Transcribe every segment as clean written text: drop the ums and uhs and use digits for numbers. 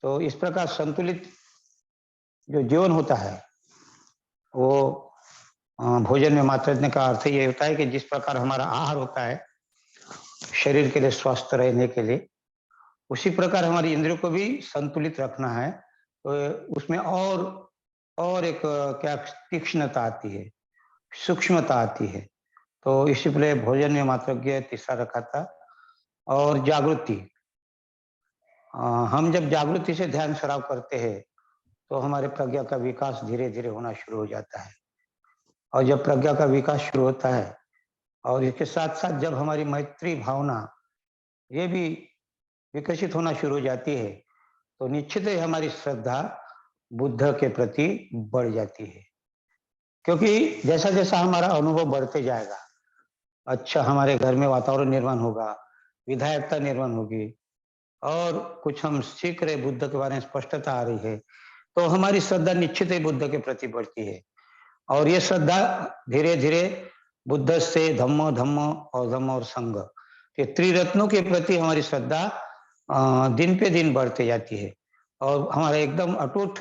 तो इस प्रकार संतुलित जो जीवन होता है वो भोजन में मात्रज्ञ का अर्थ ये होता है कि जिस प्रकार हमारा आहार होता है शरीर के लिए स्वस्थ रहने के लिए, उसी प्रकार हमारी इंद्रियों को भी संतुलित रखना है। तो उसमें और एक क्या तीक्ष्णता आती है, सूक्ष्मता आती है। तो इसीलिए भोजन में मात्रज्ञ तीसरा रखा था। और जागृति, हम जब जागृति से ध्यान सराव करते हैं तो हमारे प्रज्ञा का विकास धीरे धीरे होना शुरू हो जाता है। और जब प्रज्ञा का विकास शुरू होता है और इसके साथ साथ जब हमारी मैत्री भावना ये भी विकसित होना शुरू हो जाती है, तो निश्चित ही हमारी श्रद्धा बुद्ध के प्रति बढ़ जाती है। क्योंकि जैसा जैसा हमारा अनुभव बढ़ते जाएगा, अच्छा हमारे घर में वातावरण निर्माण होगा, विधायकता निर्माण होगी और कुछ हम सीख रहे, बुद्ध के बारे में स्पष्टता आ रही है, तो हमारी श्रद्धा निश्चित ही बुद्ध के प्रति बढ़ती है। और ये श्रद्धा धीरे धीरे बुद्ध से धम्म धम्म और धम्म और संघ के त्रिरत्नों के प्रति हमारी श्रद्धा दिन पे दिन बढ़ते जाती है। और हमारा एकदम अटूट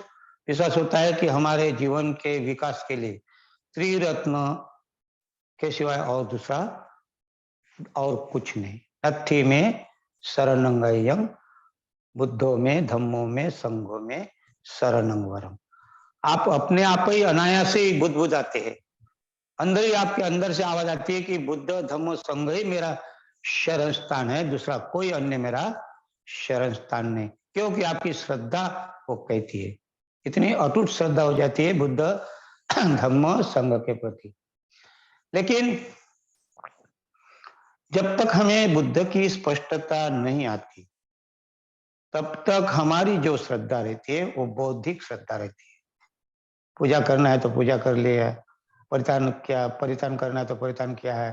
विश्वास होता है कि हमारे जीवन के विकास के लिए त्रिरत्न के सिवाय और दूसरा और कुछ नहीं। नत्थी में शरणंगय्यम, बुद्धों में, धम्मों में, संघों में शरणं वरम। आप अपने आप ही अनायास ही बुद्ध आते हैं, अंदर ही आपके अंदर से आवाज आती है कि बुद्ध धम्म संघ ही मेरा शरण स्थान है, दूसरा कोई अन्य मेरा शरण स्थान नहीं। क्योंकि आपकी श्रद्धा वो कहती है, इतनी अटूट श्रद्धा हो जाती है बुद्ध धम्म संघ के प्रति। लेकिन जब तक हमें बुद्ध की स्पष्टता नहीं आती, तब तक हमारी जो श्रद्धा रहती है वो बौद्धिक श्रद्धा रहती है। पूजा करना है तो पूजा कर लिया, परिधान करना है तो परिधान किया है,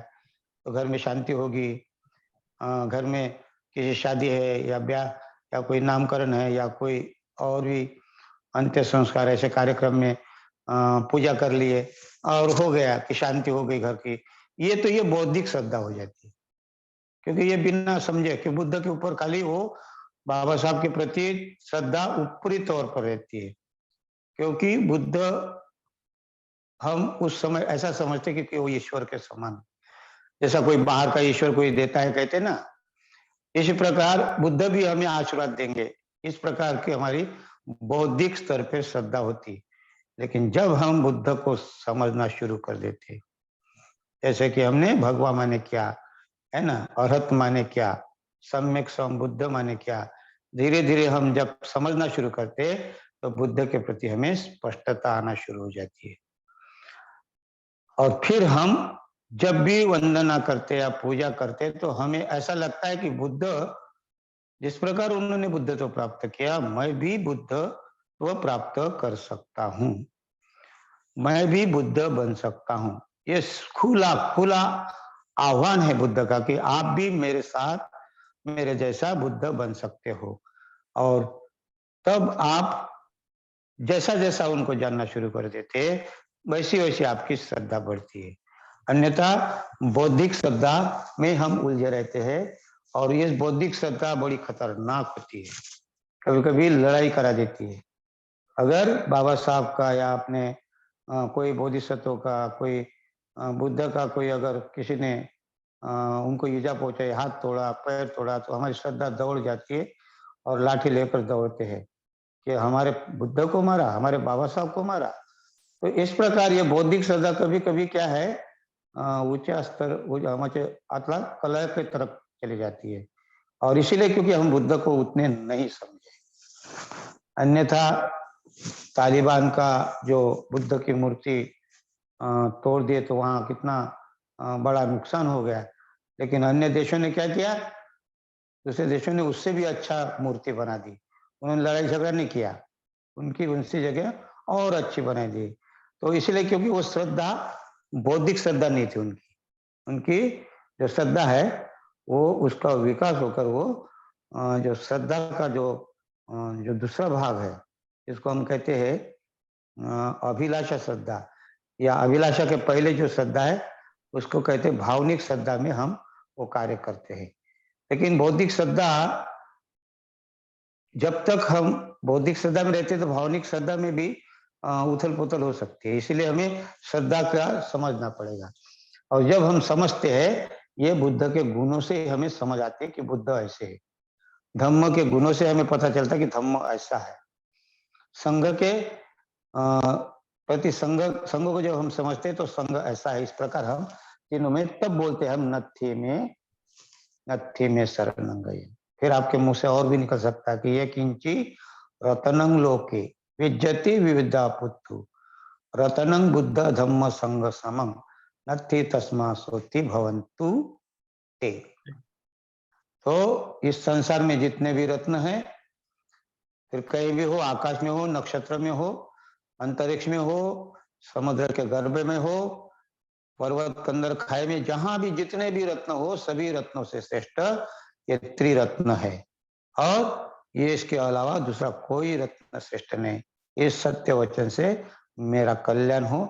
तो घर में शांति होगी। घर में किसी शादी है या ब्याह या कोई नामकरण है या कोई और भी अंत्य संस्कार ऐसे कार्यक्रम में पूजा कर लिए और हो गया कि शांति हो गई घर की। ये बौद्धिक श्रद्धा हो जाती है, क्योंकि ये बिना समझे कि बुद्ध के ऊपर खाली वो बाबा साहब के प्रति श्रद्धा ऊपरी तौर पर रहती है। क्योंकि बुद्ध हम उस समय ऐसा समझते कि वो ईश्वर के समान, जैसा कोई बाहर का ईश्वर कोई देता है कहते ना, इसी प्रकार बुद्ध भी हमें आशीर्वाद देंगे। इस प्रकार की हमारी बौद्धिक स्तर पर श्रद्धा होती। लेकिन जब हम बुद्ध को समझना शुरू कर देते, जैसे कि हमने भगवा माने क्या है ना, अरहत माने क्या, सम्यक संबुद्ध माने क्या, धीरे धीरे हम जब समझना शुरू करते तो बुद्ध के प्रति हमें स्पष्टता आना शुरू हो जाती है। और फिर हम जब भी वंदना करते या पूजा करते तो हमें ऐसा लगता है कि बुद्ध जिस प्रकार उन्होंने बुद्धत्व प्राप्त किया, मैं भी बुद्धत्व प्राप्त कर सकता हूँ, मैं भी बुद्ध बन सकता हूँ। ये खुला खुला आह्वान है बुद्ध का कि आप भी मेरे साथ मेरे जैसा बुद्ध बन सकते हो। और तब आप जैसा जैसा उनको जानना शुरू कर देते, वैसी वैसी आपकी श्रद्धा बढ़ती है। अन्यथा बौद्धिक श्रद्धा में हम उलझे रहते हैं और ये बौद्धिक श्रद्धा बड़ी खतरनाक होती है, कभी कभी लड़ाई करा देती है। अगर बाबा साहब का या अपने कोई बोधिसत्व का, कोई बुद्ध का कोई अगर किसी ने उनको ईजा पहुंचाई, हाथ तोड़ा, पैर तोड़ा, तो हमारी श्रद्धा दौड़ जाती है और लाठी लेकर दौड़ते हैं कि हमारे बुद्ध को मारा, हमारे बाबा साहब को मारा। तो इस प्रकार ये बौद्धिक श्रद्धा कभी कभी क्या है, ऊंचा स्तर आतला कलह की तरफ चली जाती है। और इसीलिए क्योंकि हम बुद्ध को उतने नहीं समझे। अन्यथा तालिबान का जो बुद्ध की मूर्ति तोड़ दिए तो वहां कितना बड़ा नुकसान हो गया। लेकिन अन्य देशों ने क्या किया, दूसरे देशों ने उससे भी अच्छा मूर्ति बना दी। उन्होंने लड़ाई झगड़ा नहीं किया, उनकी उनसी जगह और अच्छी बना दी। तो इसलिए क्योंकि वो श्रद्धा बौद्धिक श्रद्धा नहीं थी उनकी, उनकी जो श्रद्धा है वो उसका विकास होकर वो जो श्रद्धा का जो दूसरा भाग है, जिसको हम कहते हैं अभिलाषा श्रद्धा, या अभिलाषा के पहले जो श्रद्धा है उसको कहते हैं भावनिक श्रद्धा में हम वो कार्य करते हैं। लेकिन बौद्धिक श्रद्धा जब तक हम बौद्धिक श्रद्धा में रहते हैं तो भावनिक श्रद्धा में भी उथल पुथल हो सकती है, इसीलिए हमें श्रद्धा का समझना पड़ेगा। और जब हम समझते हैं, ये बुद्ध के गुणों से हमें समझ आते हैं कि बुद्ध ऐसे है। धम्म के गुणों से हमें पता चलता है कि धम्म ऐसा है। संघ के प्रति संघ को जब हम समझते हैं तो संघ ऐसा है, इस प्रकार हम तीनों में तब बोलते हैं हम नत्थी में शरणं गए। फिर आपके मुंह से और भी निकल सकता है कि ये किंची रतनं लोके विज्जति विविधा पुत्तु रतनं बुद्ध धम्म संघ समं नत्थि तस्मा सोति भवन्तु ते। तो इस संसार में जितने भी रत्न हैं, फिर कहीं भी हो, आकाश में हो, नक्षत्र में हो, अंतरिक्ष में हो, समुद्र के गर्भ में हो, पर्वत कंदर खाई में, जहां भी जितने भी रत्न हो, सभी रत्नों से श्रेष्ठ ये त्रिरत्न है। और ये इसके अलावा दूसरा कोई रत्न श्रेष्ठ नहीं। इस सत्य वचन से मेरा कल्याण हो,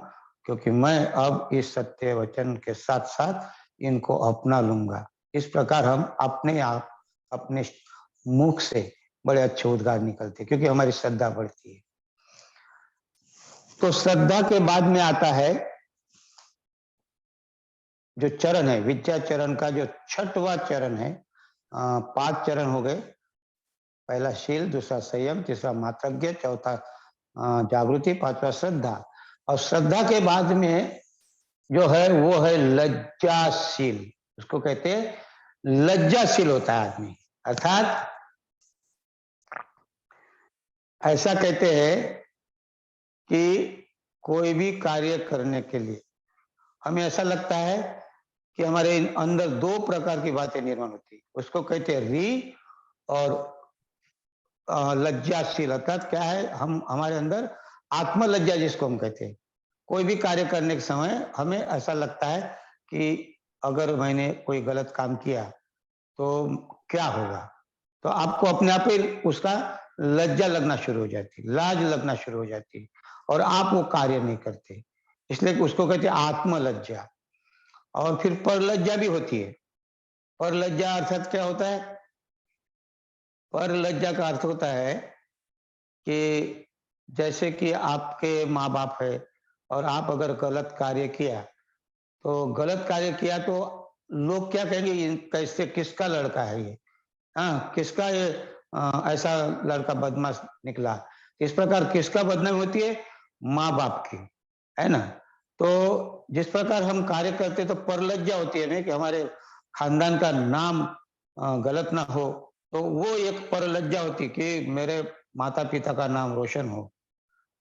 क्योंकि मैं अब इस सत्य वचन के साथ साथ इनको अपना लूंगा। इस प्रकार हम अपने आप अपने मुख से बड़े अच्छे उद्गार निकलते, क्योंकि हमारी श्रद्धा बढ़ती है। तो श्रद्धा के बाद में आता है जो चरण है, विद्या चरण का जो छठवां चरण है। 5 चरण हो गए। पहला शील, दूसरा संयम, तीसरा मातृज्ञ, चौथा जागृति, 5वां श्रद्धा। और श्रद्धा के बाद में जो है वो है लज्जाशील। उसको कहते हैं लज्जाशील होता है आदमी। अर्थात ऐसा कहते हैं कि कोई भी कार्य करने के लिए हमें ऐसा लगता है कि हमारे अंदर 2 प्रकार की बातें निर्माण होती है। उसको कहते हैं री और लज्जाशील। अर्थात क्या है, हम हमारे अंदर आत्मलज्जा जिसको हम कहते हैं। कोई भी कार्य करने के समय हमें ऐसा लगता है कि अगर मैंने कोई गलत काम किया तो क्या होगा, तो आपको अपने आप ही उसका लज्जा लगना शुरू हो जाती, लाज लगना शुरू हो जाती, और आप वो कार्य नहीं करते। इसलिए उसको कहते हैं आत्मलज्जा। और फिर परलज्जा भी होती है। परलज्जा अर्थात क्या होता है? परलज्जा का अर्थ होता है कि जैसे कि आपके माँ बाप है और आप अगर गलत कार्य किया, तो गलत कार्य किया तो लोग क्या कहेंगे, ये कैसे, किसका लड़का है ये, हाँ किसका ये ऐसा लड़का बदमाश निकला। इस प्रकार किसका बदनामी होती है? माँ बाप की, है ना। तो जिस प्रकार हम कार्य करते तो परलज्जा होती है ना, कि हमारे खानदान का नाम गलत ना हो, तो वो एक परलज्जा होती कि मेरे माता पिता का नाम रोशन हो,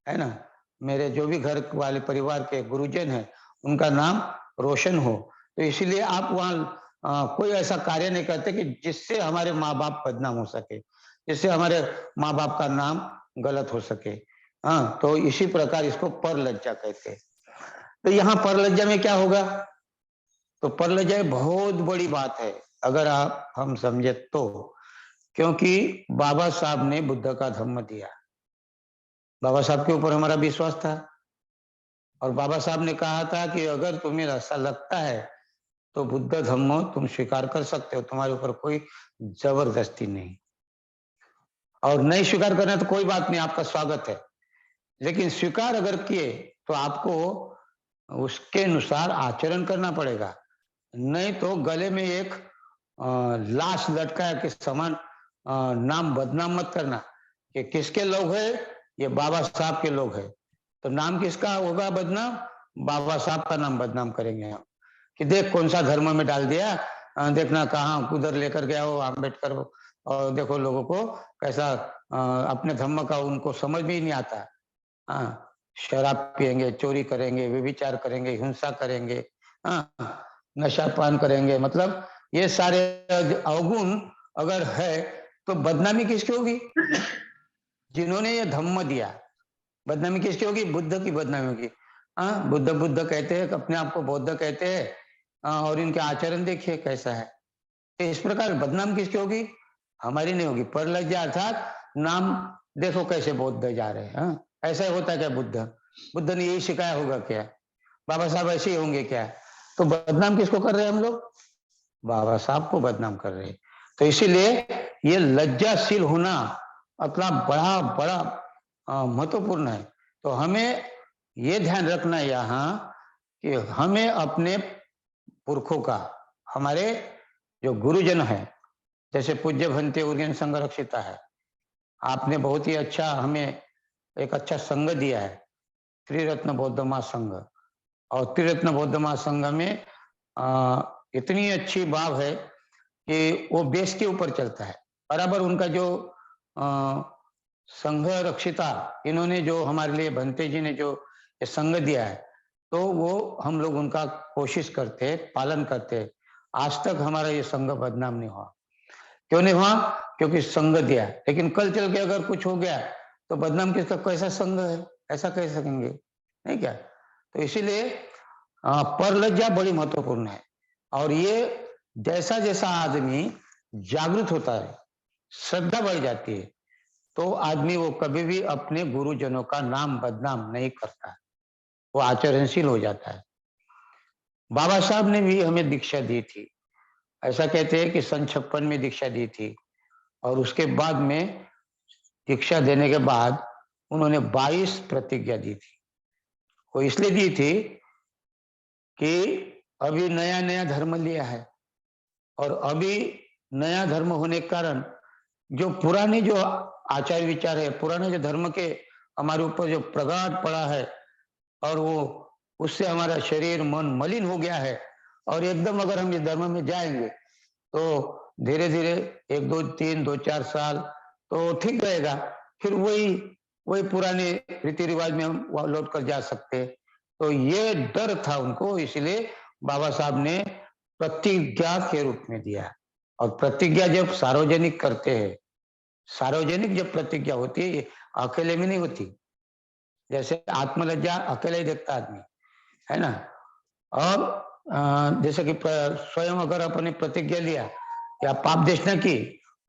है ना। मेरे जो भी घर वाले परिवार के गुरुजन हैं उनका नाम रोशन हो। तो इसीलिए आप वहाँ कोई ऐसा कार्य नहीं करते कि जिससे हमारे माँ बाप बदनाम हो सके, जिससे हमारे माँ बाप का नाम गलत हो सके। हाँ, तो इसी प्रकार इसको परलज्जा कहते हैं। तो यहाँ परलज्जा में क्या होगा? तो परलज्जा बहुत बड़ी बात है अगर आप हम समझे तो, क्योंकि बाबा साहब ने बुद्ध का धम्म दिया। बाबा साहब के ऊपर हमारा विश्वास था, और बाबा साहब ने कहा था कि अगर तुम्हें ऐसा लगता है तो बुद्ध धम्म तुम स्वीकार कर सकते हो, तुम्हारे ऊपर कोई जबरदस्ती नहीं। और नहीं स्वीकार करना तो कोई बात नहीं, आपका स्वागत है। लेकिन स्वीकार अगर किए तो आपको उसके अनुसार आचरण करना पड़ेगा। नहीं तो गले में एक लाश लटकाया के समान नाम बदनाम मत करना कि किसके लोग है, ये बाबा साहब के लोग है। तो नाम किसका होगा बदनाम? बाबा साहब का नाम बदनाम करेंगे हम, कि देख कौन सा धर्म में डाल दिया, देखना कहाँ उधर लेकर गया हो अम्बेडकर, और देखो लोगों को कैसा अपने धर्म का उनको समझ भी नहीं आता। हाँ, शराब पियेंगे, चोरी करेंगे, व्यभिचार करेंगे, हिंसा करेंगे, हाँ, नशा पान करेंगे, मतलब ये सारे अवगुण अगर है तो बदनामी किसकी होगी? जिन्होंने ये धम्म दिया। बदनामी किसकी होगी? बुद्ध की बदनामी होगी। हाँ, बुद्ध बुद्ध कहते हैं, अपने आप को बौद्ध कहते हैं, और इनके आचरण देखिए कैसा है। तो इस प्रकार बदनाम किसकी होगी? हमारी नहीं होगी। परलज्जा अर्थात नाम देखो कैसे बौद्ध जा रहे हैं। हाँ? ऐसा होता है क्या बुद्ध? बुद्ध ने यही सिखाया होगा क्या? बाबा साहब ऐसे ही होंगे क्या? तो बदनाम किसको कर रहे हैं हम लोग? बाबा साहब को बदनाम कर रहे हैं। तो इसीलिए ये लज्जाशील होना अतला बड़ा बड़ा महत्वपूर्ण है। तो हमें ये ध्यान रखना है यहाँ कि हमें अपने पुरखों का, हमारे जो गुरुजन है, जैसे पूज्य भंते उर्गेन संघ रक्षिता है, आपने बहुत ही अच्छा हमें एक अच्छा संघ दिया है, त्रिरत्न बौद्ध महासंघ। और त्रिरत्न बौद्ध महासंघ में इतनी अच्छी भाव है कि वो बेस के ऊपर चलता है बराबर। उनका जो संघ रक्षिता, इन्होंने जो हमारे लिए भंते जी ने जो ये संघ दिया है, तो वो हम लोग उनका कोशिश करते, पालन करते। आज तक हमारा ये संघ बदनाम नहीं हुआ। क्यों नहीं हुआ? क्योंकि संघ दिया। लेकिन कल चल के अगर कुछ हो गया तो बदनाम किसका? कैसा संघ है, ऐसा कह सकेंगे नहीं क्या? तो इसीलिए परलज्जा बड़ी महत्वपूर्ण है। और ये जैसा जैसा आदमी जागृत होता है, श्रद्धा बढ़ जाती है, तो आदमी वो कभी भी अपने गुरुजनों का नाम बदनाम नहीं करता, वो आचरणशील हो जाता है। बाबा साहब ने भी हमें दीक्षा दी थी। ऐसा कहते हैं कि सन 56 में दीक्षा दी थी, और उसके बाद में दीक्षा देने के बाद उन्होंने 22 प्रतिज्ञा दी थी। वो इसलिए दी थी कि अभी नया नया धर्म लिया है, और अभी नया धर्म होने के कारण जो पुराने जो आचार विचार है, पुराने जो धर्म के हमारे ऊपर जो प्रगाढ़ पड़ा है, और वो उससे हमारा शरीर मन मलिन हो गया है, और एकदम अगर हम इस धर्म में जाएंगे तो धीरे धीरे 1 2 3 2 4 साल तो ठीक रहेगा, फिर वही वही पुराने रीति रिवाज में हम लौट कर जा सकते। तो ये डर था उनको, इसलिए बाबा साहब ने प्रतिज्ञा के रूप में दिया। और प्रतिज्ञा जब सार्वजनिक करते हैं, सार्वजनिक जब प्रतिज्ञा होती है, ये अकेले में नहीं होती। जैसे आत्मलज्जा अकेले ही देखता आदमी, है ना? और जैसे कि स्वयं अगर अपने प्रतिज्ञा लिया या पाप देशना की,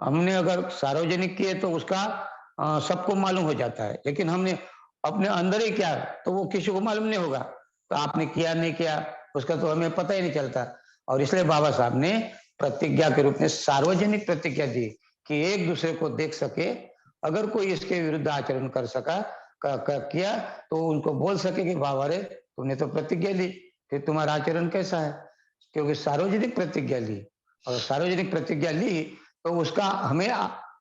हमने अगर सार्वजनिक किए तो उसका सबको मालूम हो जाता है। लेकिन हमने अपने अंदर ही किया तो वो किसी को मालूम नहीं होगा, तो आपने किया नहीं किया उसका तो हमें पता ही नहीं चलता। और इसलिए बाबा साहब ने प्रतिज्ञा के रूप में सार्वजनिक प्रतिज्ञा दी कि एक दूसरे को देख सके, अगर कोई इसके विरुद्ध आचरण कर सका किया तो उनको बोल सके कि बाबा रे तुमने तो प्रतिज्ञा ली, फिर तुम्हारा आचरण कैसा है? क्योंकि सार्वजनिक प्रतिज्ञा ली, और सार्वजनिक प्रतिज्ञा ली तो उसका हमें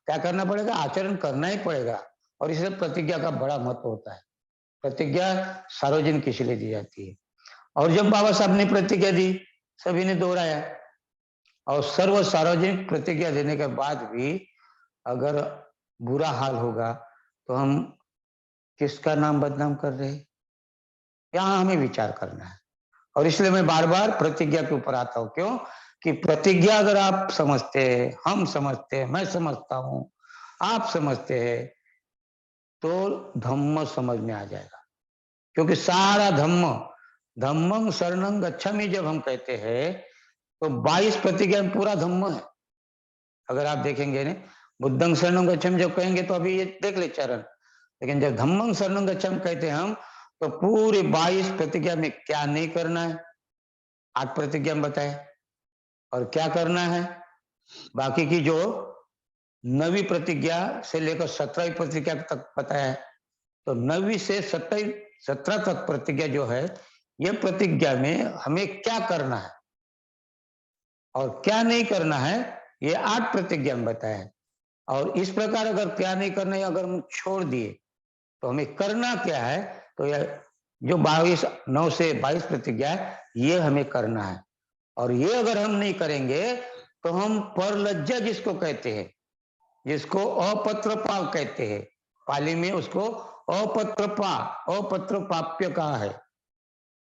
क्या करना पड़ेगा? आचरण करना ही पड़ेगा। और इसलिए प्रतिज्ञा का बड़ा महत्व होता है। प्रतिज्ञा सार्वजनिक इसलिए दी जाती है। और जब बाबा साहब ने प्रतिज्ञा दी, सभी ने दोहराया, और सर्व सार्वजनिक प्रतिज्ञा देने के बाद भी अगर बुरा हाल होगा तो हम किसका नाम बदनाम कर रहे हैं? यहाँ हमें विचार करना है। और इसलिए मैं बार बार प्रतिज्ञा के ऊपर आता हूं। क्यों? कि प्रतिज्ञा अगर आप समझते हैं, हम समझते हैं, मैं समझता हूं, आप समझते हैं, तो धम्म समझ में आ जाएगा। क्योंकि सारा धम्म, धम्मं शरणं गच्छामि जब हम कहते हैं तो 22 प्रतिज्ञा में पूरा धम्म है। अगर आप देखेंगे ना, बुद्धं शरणं गच्छामि जब कहेंगे तो अभी ये देख ले चरण, लेकिन जब धम्मं शरणं गच्छामि कहते हैं हम, तो पूरे 22 प्रतिज्ञा में क्या नहीं करना है 8 प्रतिज्ञा में बताए, और क्या करना है बाकी की जो 9वीं प्रतिज्ञा से लेकर 17वीं प्रतिज्ञा तक बताया है। तो 9वीं से 17 तक प्रतिज्ञा जो है, ये प्रतिज्ञा में हमें क्या करना है और क्या नहीं करना है, ये 8 प्रतिज्ञा में बताया है। और इस प्रकार अगर क्या नहीं करना है अगर हम छोड़ दिए तो हमें करना क्या है? तो यह जो 9 से 22 प्रतिज्ञा है, ये हमें करना है। और ये अगर हम नहीं करेंगे तो हम परलज्जा जिसको कहते हैं, जिसको अपत्रपा कहते हैं, पाली में उसको अपत्रपा, अपत्रपाप्य कहा है।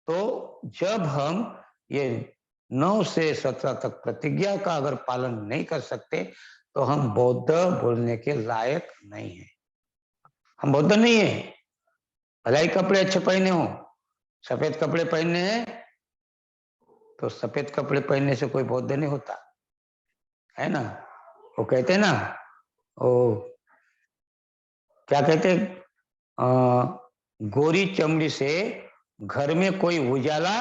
तो जब हम ये 9 से 17 तक प्रतिज्ञा का अगर पालन नहीं कर सकते तो हम बौद्ध बोलने के लायक नहीं है। हम बौद्ध नहीं है। भलाई कपड़े अच्छे पहने हो, सफेद कपड़े पहनने हैं तो सफेद कपड़े पहनने से कोई बौद्ध नहीं होता, है ना? वो कहते हैं ना, वो क्या कहते हैं, गोरी चमड़ी से घर में कोई उजाला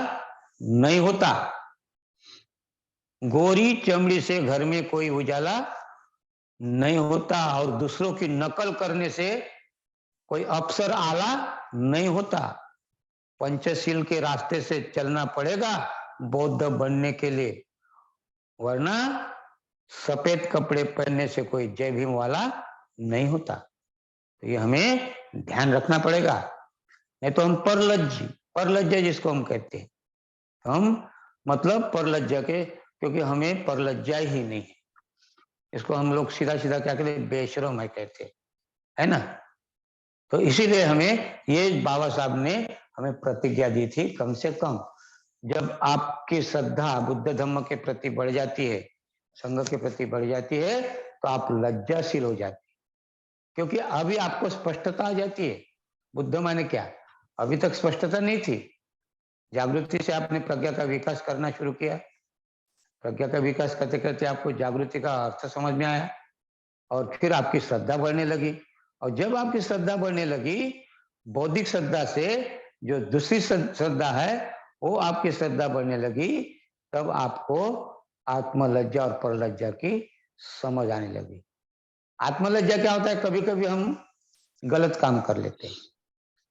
नहीं होता। गोरी चमड़ी से घर में कोई उजाला नहीं होता, और दूसरों की नकल करने से कोई अफसर आला नहीं होता। पंचशील के रास्ते से चलना पड़ेगा बौद्ध बनने के लिए, वरना सफेद कपड़े पहनने से कोई जय भीम वाला नहीं होता। तो ये हमें ध्यान रखना पड़ेगा। नहीं तो हम परलज्ज जिसको हम कहते हैं, हम मतलब परलज्जा के, क्योंकि हमें परलज्जा ही नहीं है। इसको हम लोग सीधा सीधा क्या कहते हैं, बेशरम है कहते है ना। तो इसीलिए हमें ये बाबा साहब ने हमें प्रतिज्ञा दी थी, कम से कम जब आपकी श्रद्धा बुद्ध धर्म के प्रति बढ़ जाती है, संघ के प्रति बढ़ जाती है, तो आप लज्जाशील हो जाते हैं, क्योंकि अभी आपको स्पष्टता आ जाती है। बुद्ध माने क्या, अभी तक स्पष्टता नहीं थी। जागृति से आपने प्रज्ञा का विकास करना शुरू किया, प्रज्ञा का विकास करते करते आपको जागृति का अर्थ समझ में आया, और फिर आपकी श्रद्धा बढ़ने लगी। और जब आपकी श्रद्धा बढ़ने लगी, बौद्धिक श्रद्धा से जो दूसरी श्रद्धा है वो आपकी श्रद्धा बढ़ने लगी, तब आपको आत्मलज्जा और परलज्जा की समझ आने लगी। आत्मलज्जा क्या होता है, कभी कभी हम गलत काम कर लेते हैं,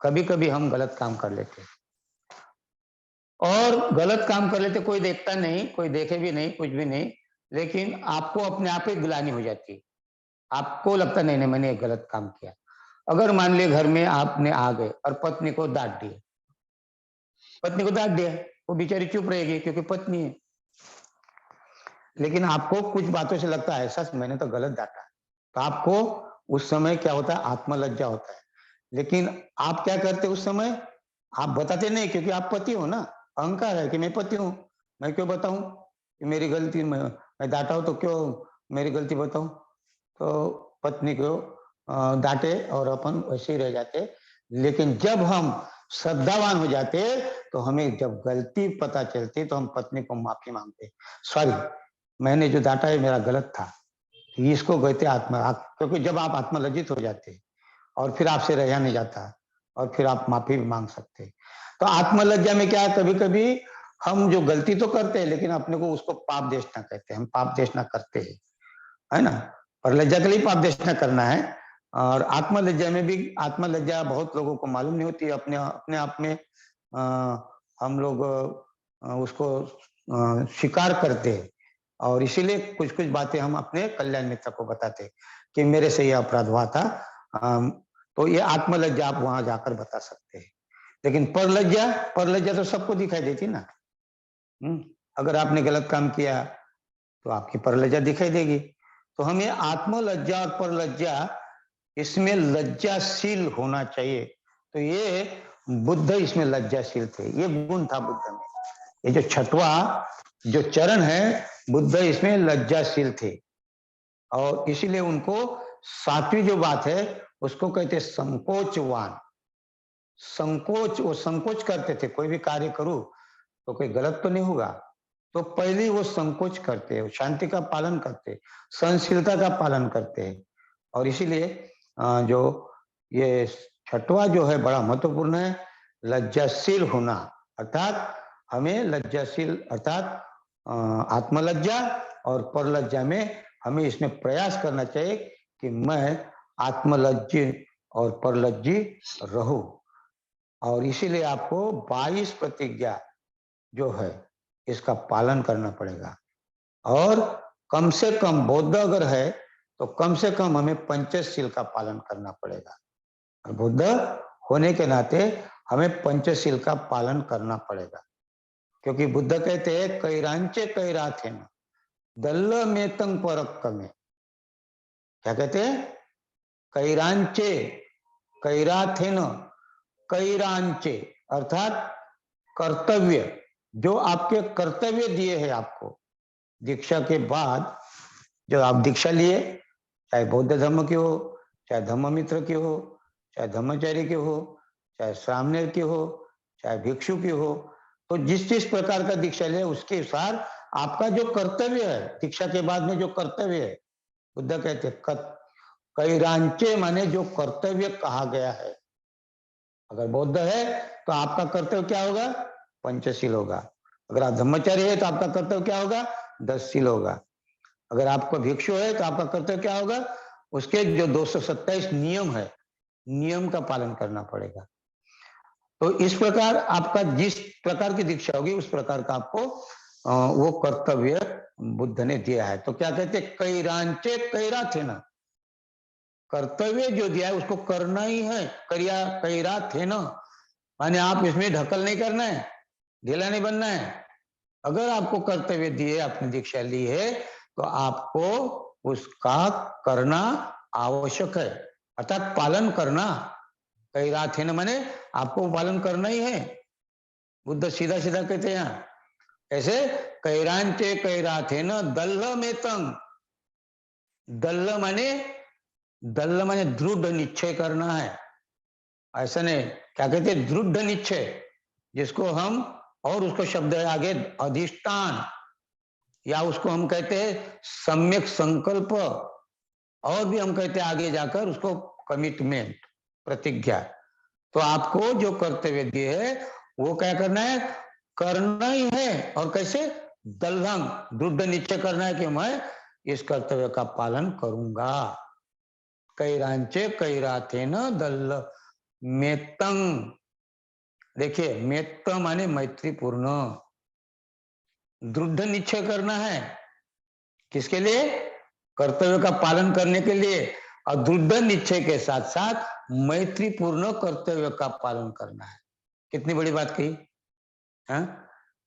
कभी कभी हम गलत काम कर लेते हैं, और गलत काम कर लेते, कोई देखता नहीं, कोई देखे भी नहीं, कुछ भी नहीं, लेकिन आपको अपने आप ही गिलानी हो जाती है। आपको लगता नहीं नहीं मैंने एक गलत काम किया। अगर मान लिया घर में आपने आ गए और पत्नी को डांट दिया, पत्नी को डांट दिया, वो बेचारी चुप रहेगी क्योंकि पत्नी है, लेकिन आपको कुछ बातों से लगता है सच मैंने तो गलत डांटा, तो आपको उस समय क्या होता है, आत्मलज्जा होता है। लेकिन आप क्या करते उस समय, आप बताते नहीं, क्योंकि आप पति हो ना, अहंकार है कि मैं पति हूं, मैं क्यों बताऊं कि मेरी गलती, मैं डांटा हूं तो क्यों मेरी गलती बताऊं। तो पत्नी को डांटे और अपन वैसे ही रह जाते। लेकिन जब हम श्रद्धावान हो जाते, तो हमें जब गलती पता चलती तो हम पत्नी को माफी मांगते, सॉरी मैंने जो डांटा है मेरा गलत था। इसको कहते आत्मा, क्योंकि जब आप आत्मलज्जित हो जाते और फिर आपसे रहा नहीं जाता, और फिर आप माफी भी मांग सकते। तो आत्मलज्जा में क्या है, कभी कभी हम जो गलती तो करते हैं, लेकिन अपने को उसको पाप देशना कहते हैं, हम पाप देशना करते हैं, है ना। पर लज्जा के लिए पाप देशना करना है। और आत्मलज्जा में भी, आत्मलज्जा बहुत लोगों को मालूम नहीं होती, अपने अपने आप में हम लोग उसको स्वीकार करते हैं, और इसीलिए कुछ कुछ बातें हम अपने कल्याण मित्र को बताते हैं कि मेरे से ये अपराध हुआ था। तो ये आत्मलज्जा आप वहां जाकर बता सकते हैं। लेकिन परलज्जा, परलज्जा तो सबको दिखाई देती ना। अगर आपने गलत काम किया तो आपकी परलज्जा दिखाई देगी। तो हमें आत्मलज्जा और परलज्जा, इसमें लज्जाशील होना चाहिए। तो ये बुद्ध इसमें लज्जाशील थे, ये गुण था बुद्ध में। ये जो छठवा जो चरण है, बुद्ध इसमें लज्जाशील थे, और इसीलिए उनको सातवीं जो बात है उसको कहते संकोचवान। संकोच, वो संकोच करते थे, कोई भी कार्य करूं तो कोई गलत तो नहीं होगा, तो पहले वो संकोच करते हैं, शांति का पालन करते, सहनशीलता का पालन करते हैं। और इसीलिए जो ये छठवा जो है बड़ा महत्वपूर्ण है, लज्जाशील होना। अर्थात हमें लज्जाशील अर्थात आत्मलज्जा और परलज्जा में हमें इसमें प्रयास करना चाहिए कि मैं आत्मलज्जी और परलज्जी रहूं। और इसीलिए आपको 22 प्रतिज्ञा जो है इसका पालन करना पड़ेगा। और कम से कम बौद्ध अगर है तो कम से कम हमें पंचशील का पालन करना पड़ेगा। और बुद्ध होने के नाते हमें पंचशील का पालन करना पड़ेगा, क्योंकि बुद्ध कहते हैं कैरांचे कैराथे न दल्ल में तंग परक में। क्या कहते हैं, कैरांचे कैराथे न, कैरांचे अर्थात कर्तव्य, जो आपके कर्तव्य दिए हैं आपको दीक्षा के बाद, जो आप दीक्षा लिए, चाहे बौद्ध धर्म की हो, चाहे धम्म मित्र की हो, चाहे धर्मचारी की हो, चाहे सामने की हो, चाहे भिक्षु की हो, तो जिस जिस प्रकार का दीक्षा ले उसके अनुसार आपका जो कर्तव्य है दीक्षा के बाद में, जो कर्तव्य है, बुद्ध कहते हैं कैरांचे माने जो कर्तव्य कहा गया है। अगर बौद्ध है तो आपका कर्तव्य क्या होगा, पंचशील होगा। अगर आप धर्मचारी है तो आपका कर्तव्य क्या होगा, 10 शील होगा। अगर आपको भिक्षु है तो आपका कर्तव्य क्या होगा? उसके जो 227 नियम है, नियम का पालन करना पड़ेगा। तो इस प्रकार आपका जिस प्रकार की दीक्षा होगी उस प्रकार का आपको वो कर्तव्य बुद्ध ने दिया है। तो क्या कहते हैं? कैरांचे कैरा थे ना, कर्तव्य जो दिया है उसको करना ही है। करिया कैरा थे ना, माने आप इसमें ढकल नहीं करना है, ढीला नहीं बनना है। अगर आपको कर्तव्य दिए, आपने दीक्षा ली है, तो आपको उसका करना आवश्यक है, अर्थात पालन करना। कैराथे न माने आपको पालन करना ही है। बुद्ध सीधा सीधा कहते हैं यहाँ ऐसे, कैरांचे कैराथे न दल्ल में तंग। दल्ल माने दृढ़ निश्चय करना है, ऐसा नहीं। क्या कहते हैं? दृढ़ निश्चय, जिसको हम, और उसको शब्द है आगे अधिष्ठान, या उसको हम कहते हैं सम्यक संकल्प, और भी हम कहते हैं आगे जाकर उसको कमिटमेंट, प्रतिज्ञा। तो आपको जो कर्तव्य दिए है वो क्या करना है? करना ही है। और कैसे? दल्लंग, दृढ़ निश्चय करना है कि मैं इस कर्तव्य का पालन करूंगा। कैरांचे कैराथे न दल्ल मेतंग। देखिए, मेत्त माने मैत्रीपूर्ण, दृढ़ निश्चय करना है। किसके लिए? कर्तव्य का पालन करने के लिए। और दृढ़ निश्चय के साथ साथ मैत्रीपूर्ण कर्तव्य का पालन करना है। कितनी बड़ी बात कही है?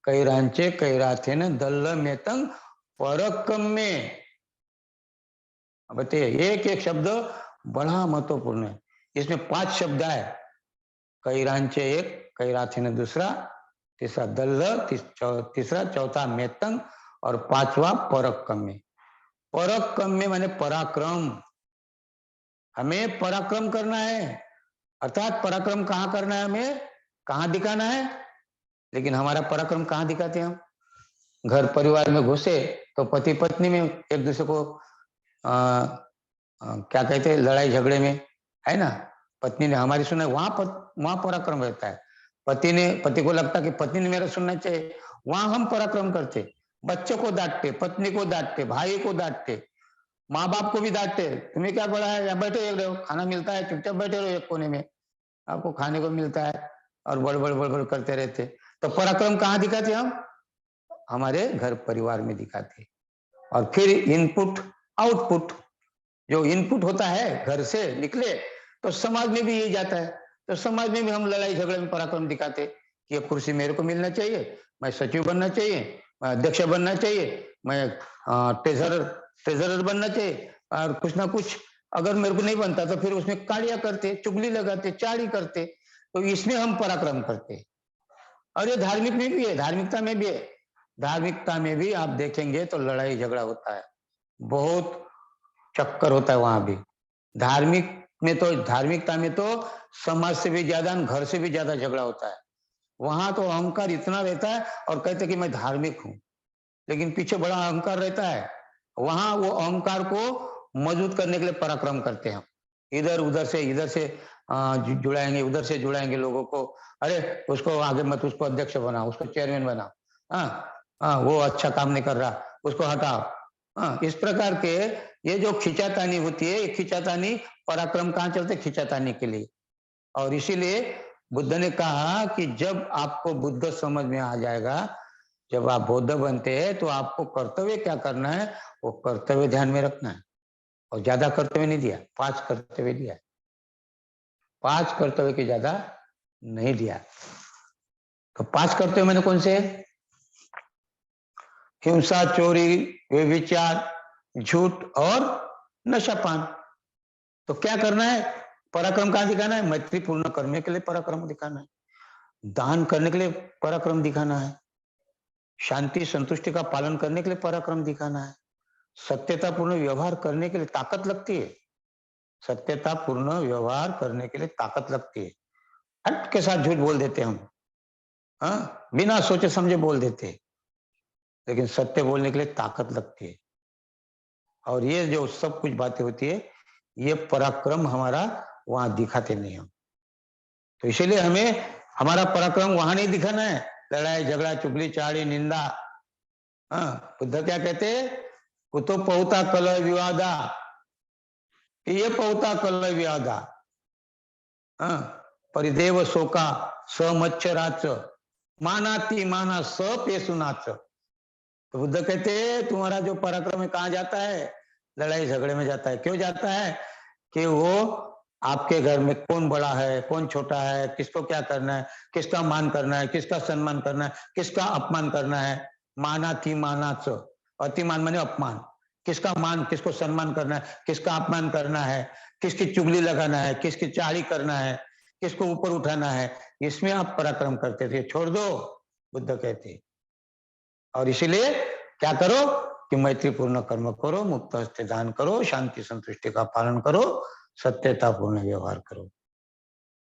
कैरांचे कैराथे न दल्ल मेतंग परकम में। बताइए, एक एक शब्द बड़ा महत्वपूर्ण है। इसमें 5 शब्द है। कैरांचे एक, कैराथे न दूसरा, तीसरा दल्ल, तीसरा, चौथा मेतंग, और 5वां परकम में। परकम में माने पराक्रम। हमें पराक्रम करना है, अर्थात पराक्रम कहाँ करना है? हमें कहाँ दिखाना है? लेकिन हमारा पराक्रम कहाँ दिखाते हैं हम? घर परिवार में घुसे तो पति पत्नी में एक दूसरे को क्या कहते हैं, लड़ाई झगड़े में, है ना? पत्नी ने हमारी सुना, वहां पराक्रम रहता है। पति को लगता है कि पत्नी ने मेरा सुनना चाहिए, वहां हम पराक्रम करते। बच्चों को डांटते, पत्नी को डांटते, भाई को डांटते, माँ बाप को भी डांटते। तुम्हें क्या पड़ा है? या बैठे रहे हो, खाना मिलता है, चुपचाप बैठे रहो एक कोने में, आपको खाने को मिलता है, और बड़ करते रहते। तो पराक्रम कहाँ दिखाते हम? हमारे घर परिवार में दिखाते। और फिर इनपुट आउटपुट, जो इनपुट होता है घर से निकले तो समाज में भी यही जाता है। तो समाज में भी हम लड़ाई झगड़े में पराक्रम दिखाते कि ये कुर्सी मेरे को मिलना चाहिए, मैं सचिव बनना चाहिए, मैं अध्यक्ष बनना चाहिए, मैं ट्रेजरर बनना चाहिए, और कुछ ना कुछ अगर मेरे को नहीं बनता तो फिर उसमें काड़िया करते, चुगली लगाते, चाड़ी करते। तो इसमें हम पराक्रम करते। और ये धार्मिक में भी है, धार्मिकता में भी है। धार्मिकता में भी आप देखेंगे तो लड़ाई झगड़ा होता है, बहुत चक्कर होता है वहां भी। धार्मिकता में तो समाज से भी ज्यादा, घर से भी ज्यादा झगड़ा होता है। वहां तो अहंकार इतना रहता है, और कहते कि मैं धार्मिक हूं, लेकिन पीछे बड़ा अहंकार रहता है। वहां वो अहंकार को मजबूत करने के लिए पराक्रम करते हैं। इधर से जुड़ाएंगे, उधर से जुड़ाएंगे लोगों को। अरे उसको आगे मत, उसको अध्यक्ष बना, उसको चेयरमैन बना, वो अच्छा काम नहीं कर रहा, उसको हटाओ। इस प्रकार के ये जो खिंचातानी होती है, ये खिंचातानी, पराक्रम कहाँ चलते? खिंचातानी के लिए। और इसीलिए बुद्ध ने कहा कि जब आपको बुद्ध समझ में आ जाएगा, जब आप बौद्ध बनते हैं, तो आपको कर्तव्य क्या करना है, वो कर्तव्य ध्यान में रखना है। और ज्यादा कर्तव्य नहीं दिया, 5 कर्तव्य दिया, 5 कर्तव्य के ज्यादा नहीं दिया। तो 5 कर्तव्य मैंने कौन से? हिंसा, चोरी, व्यभिचार, झूठ और नशापान। तो क्या करना है? पराक्रम कहाँ दिखाना है? मैत्रीपूर्ण करने के लिए पराक्रम दिखाना है, दान करने के लिए पराक्रम दिखाना है, शांति संतुष्टि का पालन करने के लिए पराक्रम दिखाना है, सत्यतापूर्ण व्यवहार करने के लिए ताकत लगती है। सत्यतापूर्ण व्यवहार करने के लिए ताकत लगती है। हट के साथ झूठ बोल देते हम, बिना सोचे समझे बोल देते, लेकिन सत्य बोलने के लिए ताकत लगती है। और ये जो सब कुछ बातें होती है, ये पराक्रम हमारा वहां दिखाते नहीं हम। तो इसीलिए हमें हमारा पराक्रम वहां नहीं दिखाना है, लड़ाई झगड़ा, चुगली चाड़ी, निंदा। बुद्ध क्या कहते हैं? कुतो पहुता कलह विवादा, ये पहुता कलह विवादा, परिदेव शोका स मच्छराच, मानाती माना स पेसुनाच। तो बुद्ध कहते तुम्हारा जो पराक्रम है कहाँ जाता है? लड़ाई झगड़े में जाता है। क्यों जाता है? कि वो आपके घर में कौन बड़ा है, कौन छोटा है, किसको क्या करना है, किसका मान करना है, किसका सम्मान करना है, किसका अपमान करना है। माना थी मानाच, अतिमान माने अपमान। किसका मान, किसको सम्मान करना है, किसका अपमान करना है, किसकी चुगली लगाना है, किसकी चाड़ी करना है, किसको ऊपर उठाना है, इसमें आप पराक्रम करते थे। छोड़ दो, बुद्ध कहते। और इसीलिए क्या करो कि मैत्रीपूर्ण कर्म करो, मुक्त हस्ते दान करो, शांति संतुष्टि का पालन करो, सत्यतापूर्ण व्यवहार करो।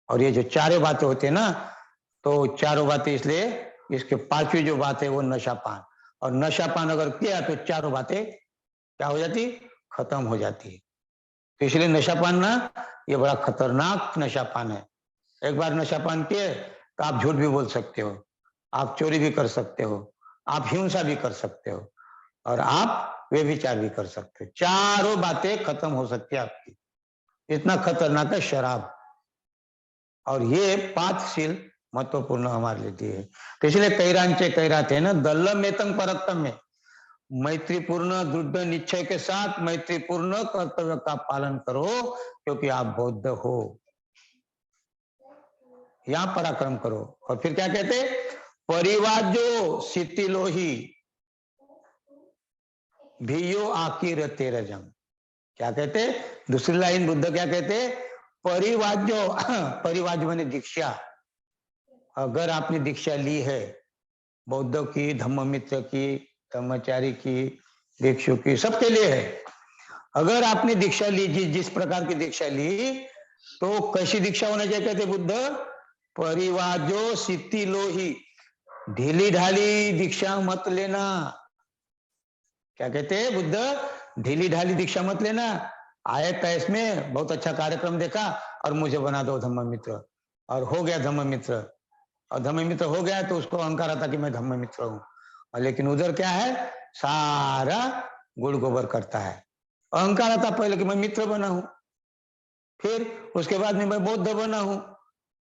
और ये जो चारों बातें होती है ना, तो चारों बातें इसलिए, इसके पांचवी जो बात है वो नशापान। और नशापान अगर किया तो चारों बातें क्या हो जाती? खत्म हो जाती है। तो इसलिए नशापान ना, ये बड़ा खतरनाक नशापान है। एक बार नशापान किए तो आप झूठ भी बोल सकते हो, आप चोरी भी कर सकते हो, आप हिंसा भी कर सकते हो, और आप व्यभिचार भी कर सकते हो। चारों बातें खत्म हो सकती है आपकी। इतना खतरनाक है शराब। और ये 5 शील महत्वपूर्ण हमारे लिए है। तो इसलिए कैरांचे कैरात है ना, दल्लम एतंग परक्तम में मैत्रीपूर्ण दृढ़ निश्चय के साथ मैत्रीपूर्ण कर्तव्य का पालन करो, क्योंकि आप बौद्ध हो। यहां पराक्रम करो। और फिर क्या कहते? परिवाजो शिथिलोही भियो आकीर तेरजम। क्या कहते? दूसरी लाइन बुद्ध क्या कहते? परिवाजो, परिवाज माने दीक्षा। अगर आपने दीक्षा ली है बौद्ध की, धम्ममित्र की, धर्मचारी की, भिक्षु की, सबके लिए है। अगर आपने दीक्षा ली, जिस प्रकार की दीक्षा ली, तो कैसी दीक्षा होना चाहिए? कहते बुद्ध, परिवाजो शिथिलोही, ढीली ढाली दीक्षा मत लेना। क्या कहते हैं बुद्ध? ढीली ढाली दीक्षा मत लेना। आए कैश में बहुत अच्छा कार्यक्रम देखा और मुझे बना दो धम्ममित्र, और हो गया धम्ममित्र। और धम्ममित्र हो गया तो उसको अहंकार आता कि मैं धम्ममित्र हूं। लेकिन उधर क्या है? सारा गुड़ गोबर करता है। अहंकार आता पहले कि मैं मित्र बना हूं, फिर उसके बाद में मैं बौद्ध बना हूं।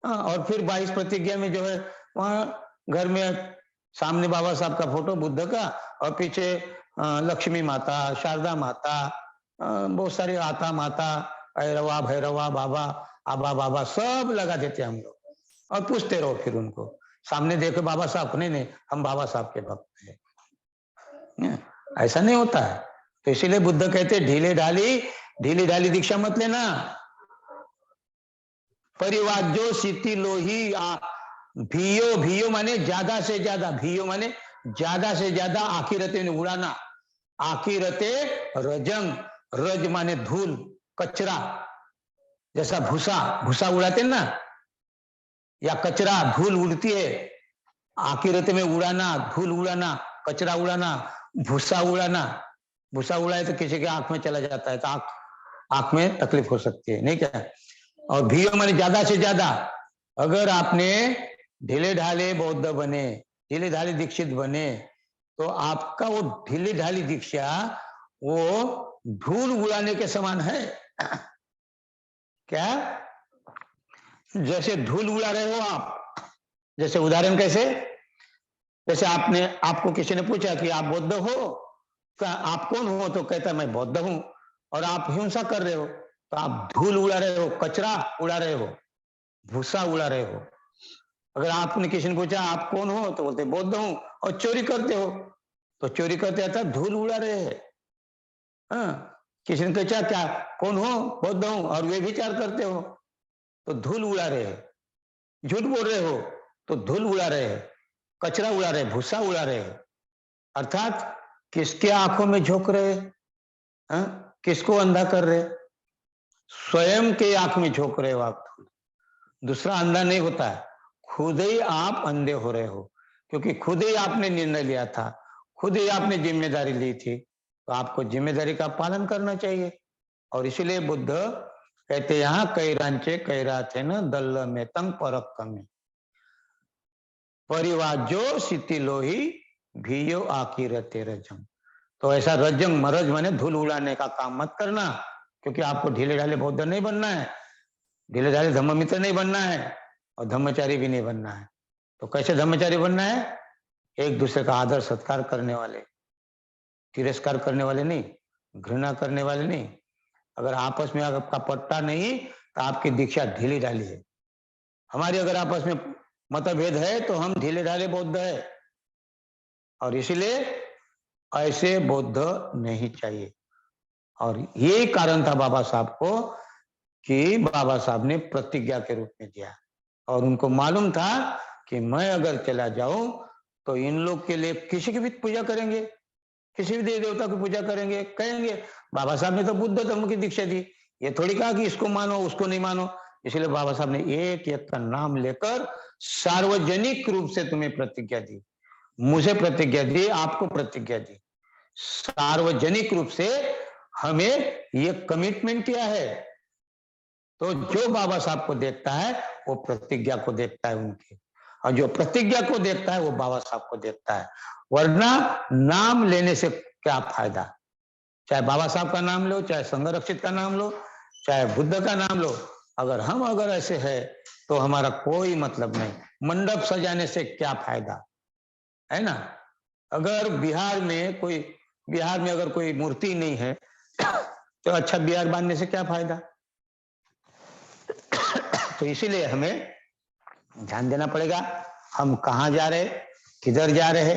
और फिर 22 प्रतिज्ञा में जो है वहां घर में सामने बाबा साहब का फोटो बुद्ध का, और पीछे लक्ष्मी माता, शारदा माता, बहुत सारे आता माता, ऐरवा भैरवा बाबा, आबा बाबा सब लगा देते हम लोग, और पूछते रहो फिर उनको। सामने देखो बाबा साहब, नहीं हम बाबा साहब के भक्त हैं। ऐसा नहीं होता है। तो इसीलिए बुद्ध कहते ढीली ढाली दीक्षा मत लेना। परिवाजो शिथिलोही भियो, भियो माने ज्यादा से ज्यादा, भियो माने ज्यादा से ज्यादा आखिरते ने उड़ाना। आखिरते रजंग, रज माने धूल, कचरा, जैसा भूसा, भूसा उड़ाते ना, या कचरा धूल उड़ती है, आखिरते में उड़ाना, धूल उड़ाना, कचरा उड़ाना, भूसा उड़ाना। भूसा उड़ाए तो किसी के आंख में चला जाता है, तो आंख में तकलीफ हो सकती है, नहीं क्या? और भियो माने ज्यादा से ज्यादा। अगर आपने ढीले ढाले बौद्ध बने, ढीले ढाले दीक्षित बने, तो आपका वो ढीली ढाली दीक्षा वो धूल उड़ाने के समान है। क्या? जैसे धूल उड़ा रहे हो आप। जैसे उदाहरण कैसे? जैसे आपको किसी ने पूछा कि आप बौद्ध हो, क्या आप कौन हो? तो कहता है मैं बौद्ध हूं। और आप हिंसा कर रहे हो, तो आप धूल उड़ा रहे हो, कचरा उड़ा रहे हो, भूसा उड़ा रहे हो। अगर आपने किसी ने पूछा आप कौन हो, तो बोलते बौद्ध हूं। और चोरी करते हो, तो चोरी करते आता धूल उड़ा रहे हैं। किसी ने पूछा क्या कौन हो? बौद्ध हूं। और वे विचार करते हो, तो धूल उड़ा रहे हैं। झूठ बोल रहे हो तो धूल उड़ा रहे हैं, कचरा उड़ा रहे, भूसा उड़ा रहे हैं। अर्थात किसके आंखों में झोंक रहे, किसको अंधा कर रहे? स्वयं के आंख में झोंक रहे हो आप। दूसरा अंधा नहीं होता है, खुद ही आप अंधे हो रहे हो, क्योंकि खुद ही आपने निर्णय लिया था, खुद ही आपने जिम्मेदारी ली थी, तो आपको जिम्मेदारी का पालन करना चाहिए। और इसीलिए बुद्ध कहते यहाँ कैरांचे कैराथे न दल्ल में तंग परक में परिवाजो शिथिलोही भियो आकीरते रजम। तो ऐसा रज्जंग मरज माने धूल उड़ाने का काम मत करना, क्योंकि आपको ढीले ढाले बौद्ध नहीं बनना है, ढीले ढाले धम्ममित्र नहीं बनना है और धम्मचारी भी नहीं बनना है। तो कैसे धम्मचारी बनना है? एक दूसरे का आदर सत्कार करने वाले, तिरस्कार करने वाले नहीं, घृणा करने वाले नहीं। अगर आपस में आपका पट्टा नहीं तो आपकी दीक्षा ढीली ढाली है। हमारी अगर आपस में मतभेद है तो हम ढीले ढाले बौद्ध है, और इसीलिए ऐसे बौद्ध नहीं चाहिए। और यही कारण था बाबा साहब को कि बाबा साहब ने प्रतिज्ञा के रूप में दिया, और उनको मालूम था कि मैं अगर चला जाऊं तो इन लोग के लिए किसी की भी पूजा करेंगे, किसी भी देवी देवता की पूजा करेंगे, कहेंगे बाबा साहब ने तो बुद्ध धर्म की दीक्षा दी, ये थोड़ी कहा कि इसको मानो उसको नहीं मानो। इसलिए बाबा साहब ने एक एक का नाम लेकर सार्वजनिक रूप से तुम्हें प्रतिज्ञा दी, मुझे प्रतिज्ञा दी, आपको प्रतिज्ञा दी, सार्वजनिक रूप से हमें ये कमिटमेंट किया है। तो जो बाबा साहब को देखता है वो प्रतिज्ञा को देखता है उनकी, और जो प्रतिज्ञा को देखता है वो बाबा साहब को देखता है। वरना नाम लेने से क्या फायदा? चाहे बाबा साहब का नाम लो, चाहे संघ रक्षित का नाम लो, चाहे बुद्ध का नाम लो, अगर ऐसे है तो हमारा कोई मतलब नहीं। मंडप सजाने से क्या फायदा है ना? अगर बिहार में अगर कोई मूर्ति नहीं है तो अच्छा बिहार बांधने से क्या फायदा? तो इसीलिए हमें ध्यान देना पड़ेगा, हम कहाँ जा रहे, किधर जा रहे,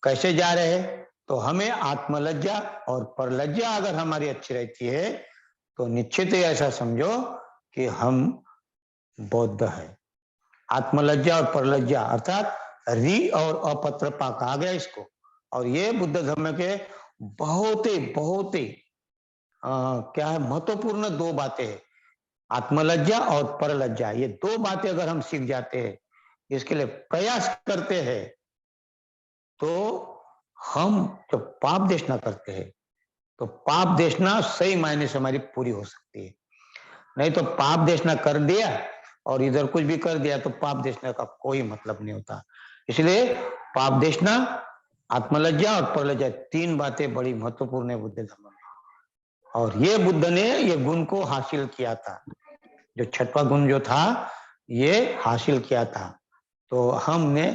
कैसे जा रहे। तो हमें आत्मलज्जा और परलज्जा अगर हमारी अच्छी रहती है तो निश्चित ही ऐसा समझो कि हम बौद्ध है। आत्मलज्जा और परलज्जा अर्थात री और अपत्रपा कहा गया इसको, और ये बुद्ध धर्म के बहुत ही क्या है, महत्वपूर्ण दो बातें हैं। आत्मलज्जा और परलज्जा, ये दो बातें अगर हम सीख जाते हैं, इसके लिए प्रयास करते हैं, तो हम जब पाप देशना करते हैं तो पाप देशना सही मायने से हमारी पूरी हो सकती है। नहीं तो पाप देशना कर दिया और इधर कुछ भी कर दिया तो पाप देशना का कोई मतलब नहीं होता। इसलिए पाप देशना, आत्मलज्जा और परलज्जा, तीन बातें बड़ी महत्वपूर्ण है बुद्ध धर्म में, और ये बुद्ध ने ये गुण को हासिल किया था। जो छठवां गुण जो था ये हासिल किया था। तो हमने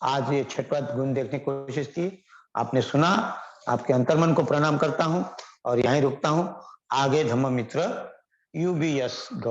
आज ये छठवां गुण देखने की कोशिश की, आपने सुना, आपके अंतर्मन को प्रणाम करता हूं और यहीं रुकता हूं। आगे धम्म मित्र यूबीएस गौतम।